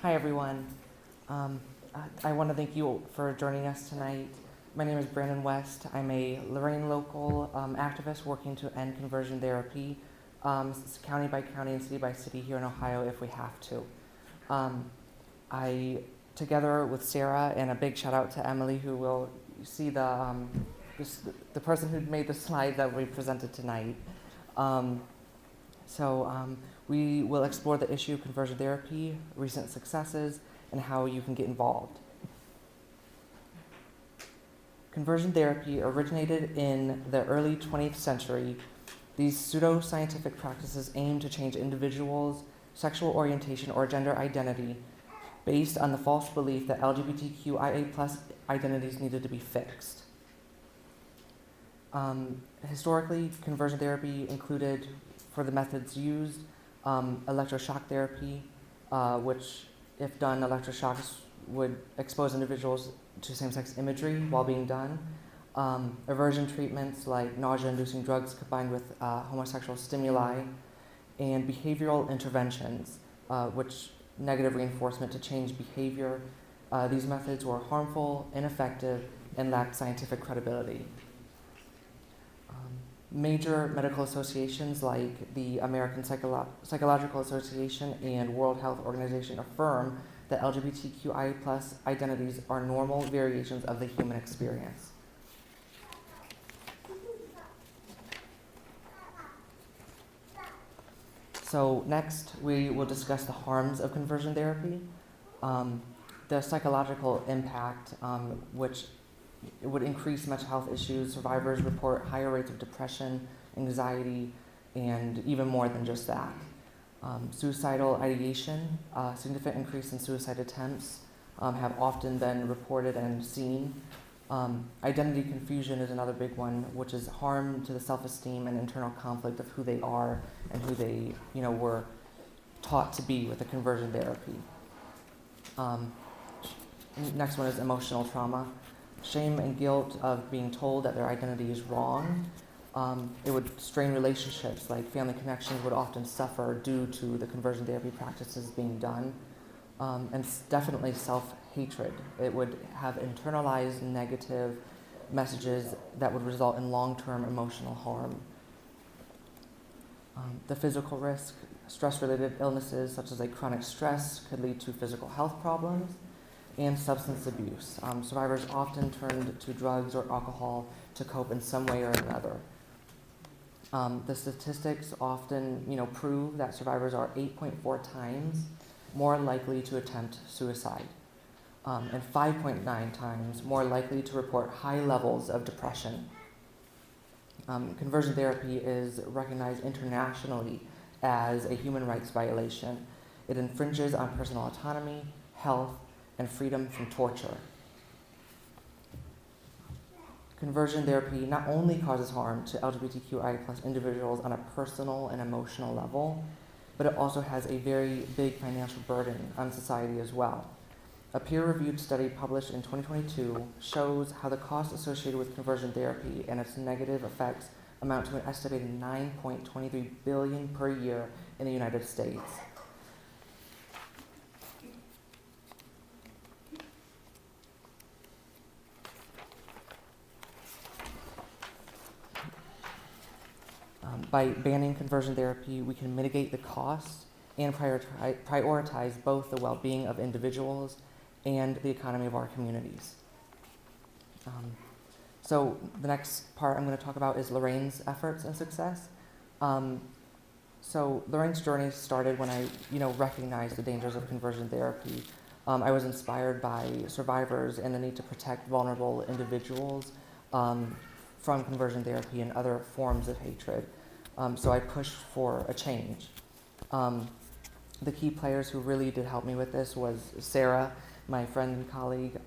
Hi, everyone. I want to thank you for joining us tonight. My name is Brandon West. I'm a Lorain local activist working to end conversion therapy, county by county and city by city here in Ohio if we have to. I, together with Sarah, and a big shout out to Emily, who will see the person who made the slide that we presented tonight. We will explore the issue of conversion therapy, recent successes, and how you can get involved. Conversion therapy originated in the early 20th century. These pseudo-scientific practices aim to change individuals' sexual orientation or gender identity based on the false belief that LGBTQIA+ identities needed to be fixed. Historically, conversion therapy included, for the methods used, electroshock therapy, which, if done, electroshocks would expose individuals to same-sex imagery while being done. Aversion treatments like nausea-inducing drugs combined with homosexual stimuli, and behavioral interventions, which negative reinforcement to change behavior. These methods were harmful, ineffective, and lacked scientific credibility. Major medical associations like the American Psychological Association and World Health Organization affirm that LGBTQIA+ identities are normal variations of the human experience. So next, we will discuss the harms of conversion therapy, the psychological impact, which it would increase mental health issues. Survivors report higher rates of depression, anxiety, and even more than just that. Suicidal ideation, significant increase in suicide attempts have often been reported and seen. Identity confusion is another big one, which is harm to the self-esteem and internal conflict of who they are and who they, were taught to be with the conversion therapy. Next one is emotional trauma. Shame and guilt of being told that their identity is wrong. It would strain relationships, like family connections would often suffer due to the conversion therapy practices being done. And definitely self-hatred. It would have internalized negative messages that would result in long-term emotional harm. The physical risk, stress-related illnesses such as chronic stress could lead to physical health problems, and substance abuse. Survivors often turned to drugs or alcohol to cope in some way or another. The statistics often, prove that survivors are 8.4 times more likely to attempt suicide, and 5.9 times more likely to report high levels of depression. Conversion therapy is recognized internationally as a human rights violation. It infringes on personal autonomy, health, and freedom from torture. Conversion therapy not only causes harm to LGBTQIA+ individuals on a personal and emotional level, but it also has a very big financial burden on society as well. A peer-reviewed study published in 2022 shows how the costs associated with conversion therapy and its negative effects amount to an estimated $9.23 billion per year in the United States. By banning conversion therapy, we can mitigate the costs and prioritize both the well-being of individuals and the economy of our communities. So the next part I'm going to talk about is Lorain's efforts and success. So Lorain's journey started when I, recognized the dangers of conversion therapy. I was inspired by survivors and the need to protect vulnerable individuals from conversion therapy and other forms of hatred. So I pushed for a change. The key players who really did help me with this was Sarah, my friend and colleague,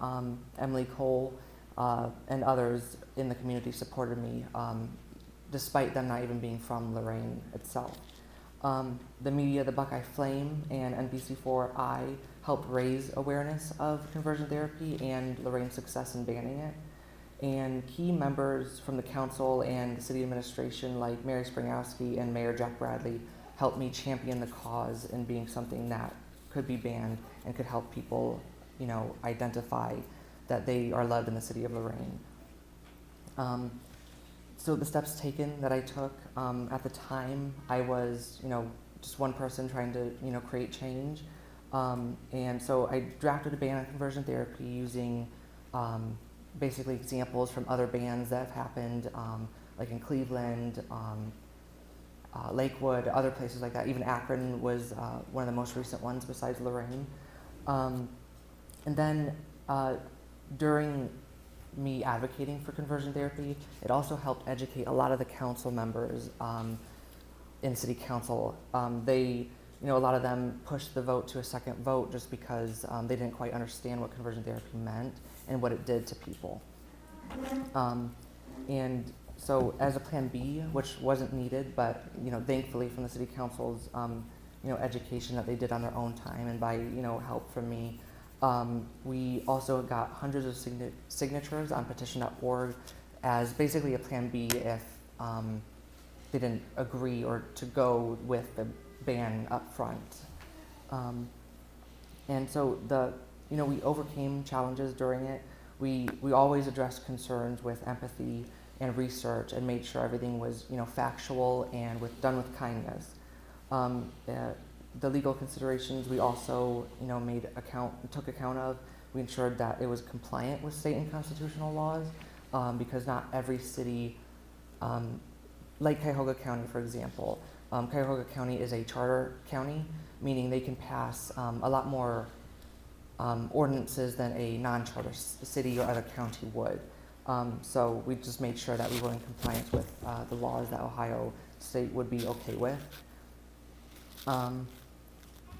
Emily Cole, and others in the community supported me, despite them not even being from Lorain itself. The media, the Buckeye Flame and NBC4I helped raise awareness of conversion therapy and Lorain's success in banning it. And key members from the council and the city administration, like Mary Springowski and Mayor Jack Bradley, helped me champion the cause in being something that could be banned and could help people, identify that they are loved in the city of Lorain. So the steps taken that I took, at the time, I was, just one person trying to, create change. And so I drafted a ban on conversion therapy using basically examples from other bans that have happened, like in Cleveland, Lakewood, other places like that. Even Akron was one of the most recent ones besides Lorain. And then during me advocating for conversion therapy, it also helped educate a lot of the council members in city council. A lot of them pushed the vote to a second vote just because they didn't quite understand what conversion therapy meant and what it did to people. And so as a plan B, which wasn't needed, but thankfully from the city council's education that they did on their own time and by help from me, we also got hundreds of signatures on petition.org as basically a plan B if they didn't agree or to go with the ban up front. And so we overcame challenges during it. We always addressed concerns with empathy and research and made sure everything was factual and done with kindness. The legal considerations we also took account of. We ensured that it was compliant with state and constitutional laws because not every city, like Cuyahoga County, for example, Cuyahoga County is a charter county, meaning they can pass a lot more ordinances than a non-charter city or other county would. So we just made sure that we were in compliance with the laws that Ohio State would be okay with.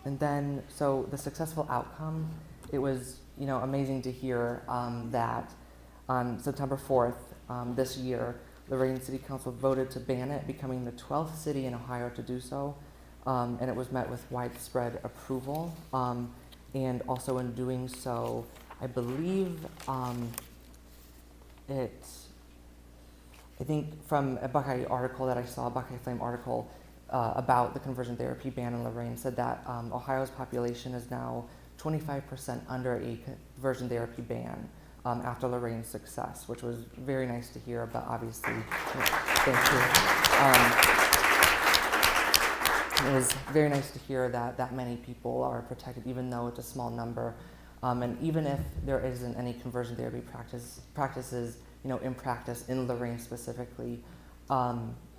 And then, so the successful outcome, it was, amazing to hear that on September 4th this year, Lorain City Council voted to ban it, becoming the 12th city in Ohio to do so, and it was met with widespread approval. And also in doing so, I believe I think from a Buckeye article that I saw, a Buckeye Flame article about the conversion therapy ban in Lorain, said that Ohio's population is now 25% under a conversion therapy ban after Lorain's success, which was very nice to hear, but obviously, thank you. It was very nice to hear that many people are protected, even though it's a small number. And even if there isn't any conversion therapy practices, in practice in Lorain specifically,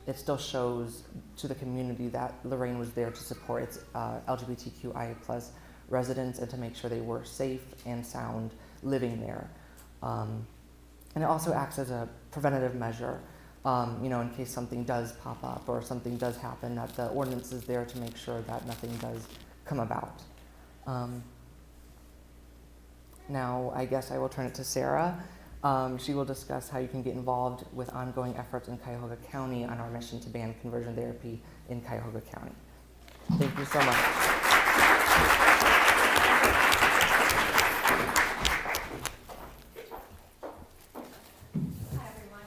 it still shows to the community that Lorain was there to support its LGBTQIA+ residents and to make sure they were safe and sound living there. And it also acts as a preventative measure, in case something does pop up or something does happen, that the ordinance is there to make sure that nothing does come about. Now, I guess I will turn it to Sarah. She will discuss how you can get involved with ongoing efforts in Cuyahoga County on our mission to ban conversion therapy in Cuyahoga County. Thank you so much. Hi, everyone.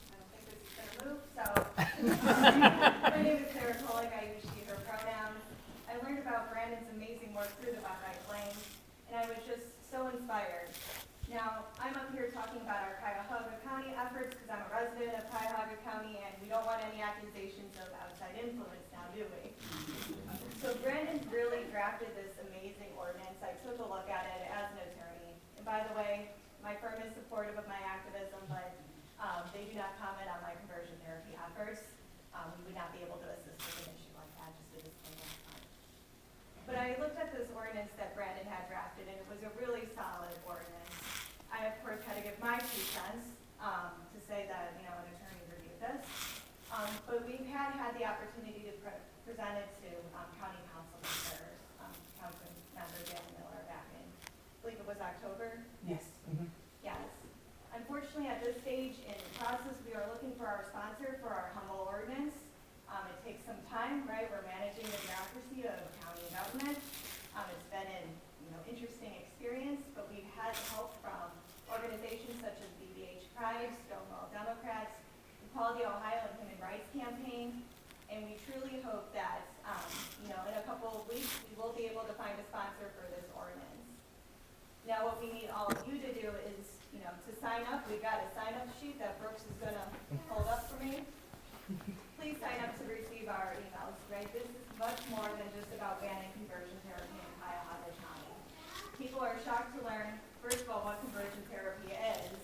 I don't think this is going to move, so my name is Sarah Kolick. I use she, her pronouns. I learned about Brandon's amazing work through the Buckeye Flame, and I was just so inspired. Now, I'm up here talking about our Cuyahoga County efforts because I'm a resident of Cuyahoga County, and we don't want any accusations of outside influence now, do we? So Brandon's really drafted this amazing ordinance. I took a look at it as an attorney. And by the way, my firm is supportive of my activism, but they do not comment on my conversion therapy efforts. We would not be able to assist with an issue like that, just to disclaim up front. But I looked at this ordinance that Brandon had drafted, and it was a really solid ordinance. I, of course, had to give my 2 cents to say that, an attorney reviewed this. But we've had the opportunity to present it to county council members, council member Dan Miller back in, I believe it was October. Yes. Mm-hmm. Yes. Unfortunately, at this stage in the process, we are looking for our sponsor for our humble ordinance. It takes some time, right? We're managing the bureaucracy of county government. It's been an interesting experience, but we've had help from organizations such as BBH Pride, Stonewall Democrats, Equality Ohio, and Human Rights Campaign. And we truly hope that, in a couple of weeks, all of you to do is, to sign up. We've got a sign-up sheet that Brooks is going to hold up for me. Please sign up to receive our emails, right? This is much more than just about banning conversion therapy in Cuyahoga County. People are shocked to learn, first of all, what conversion therapy is,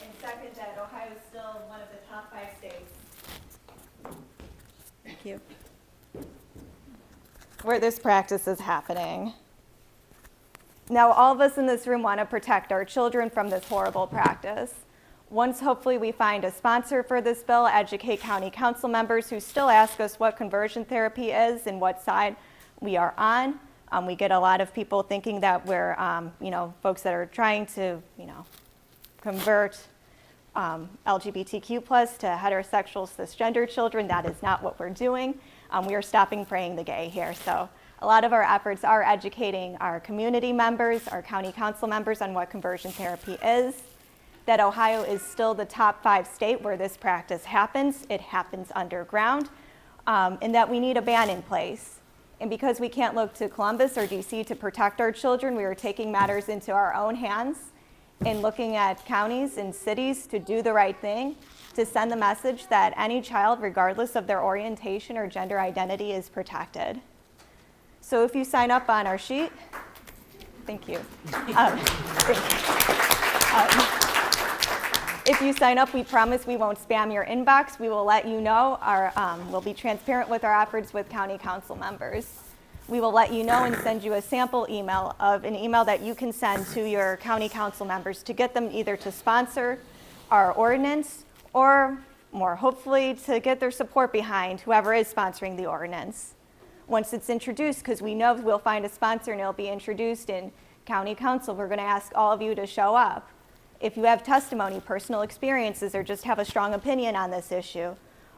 and second, that Ohio is still one of the top 5 states. Thank you. Where this practice is happening. Now, all of us in this room want to protect our children from this horrible practice. Once, hopefully, we find a sponsor for this bill, educate county council members who still ask us what conversion therapy is and what side we are on. We get a lot of people thinking that we're, folks that are trying to, convert LGBTQ plus to heterosexual cisgender children. That is not what we're doing. We are stopping praying the gay here. So a lot of our efforts are educating our community members, our county council members on what conversion therapy is, that Ohio is still the top 5 state where this practice happens. It happens underground, and that we need a ban in place. And because we can't look to Columbus or DC to protect our children, we are taking matters into our own hands and looking at counties and cities to do the right thing, to send the message that any child, regardless of their orientation or gender identity, is protected. So if you sign up on our sheet, thank you. If you sign up, we promise we won't spam your inbox. We will let you know. We'll be transparent with our efforts with county council members. We will let you know and send you a sample email of an email that you can send to your county council members to get them either to sponsor our ordinance or, more hopefully, to get their support behind whoever is sponsoring the ordinance. Once it's introduced, because we know we'll find a sponsor and it'll be introduced in county council, we're going to ask all of you to show up. If you have testimony, personal experiences, or just have a strong opinion on this issue,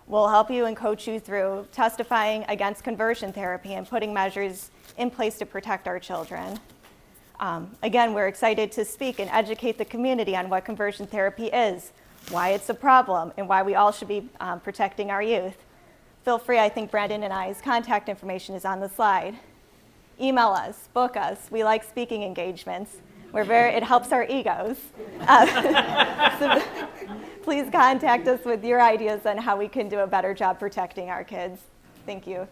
we'll help you and coach you through testifying against conversion therapy and putting measures in place to protect our children. Again, we're excited to speak and educate the community on what conversion therapy is, why it's a problem, and why we all should be protecting our youth. Feel free, I think Brandon and I's contact information is on the slide. Email us, book us. We like speaking engagements. It helps our egos. So please contact us with your ideas on how we can do a better job protecting our kids. Thank you.